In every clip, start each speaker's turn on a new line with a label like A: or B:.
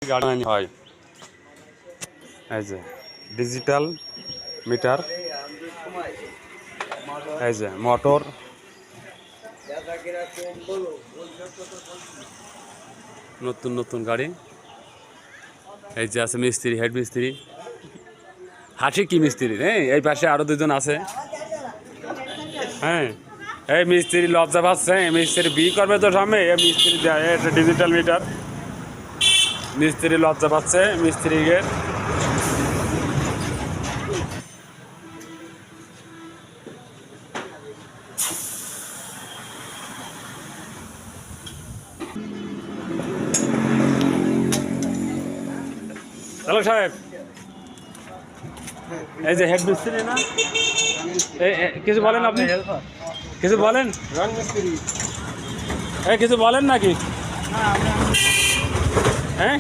A: গাড়ি হয় এই যে ডিজিটাল মিটার, এই যে মোটর, নতুন নতুন গাড়ি। এই যে আছে মিস্ত্রি, হেড মিস্ত্রি, হাসি কি মিস্ত্রি হ্যাঁ, এই পাশে আরো দুজন আছে। হ্যাঁ এই মিস্ত্রি লজ্জা পাচ্ছে, মিস্ত্রি বিয়ে করবে তো সামনে, এই মিস্ত্রি দেয় এটা ডিজিটাল মিটার, মিস্ত্রি লজ্জা পাচ্ছে মিস্ত্রিকে। হ্যালো সাহেব, এই যে হেড মিস্ত্রি না, কিছু বলেন আপনি, কিছু বলেন, এই কিছু বলেন নাকি? হ্যাঁ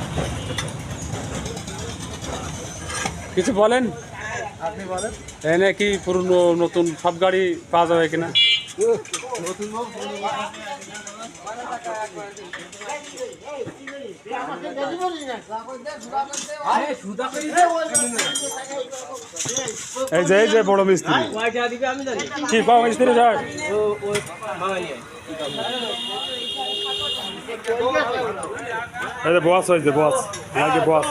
A: কিছু বলেন, এনে কি পুরনো নতুন সব গাড়ি পাওয়া যাবে কিনা? এই যে বড় মিস্ত্রি কি পাও মিস্ত্রি স্যার, এই যে বস হয়েছে, বস আগে বস।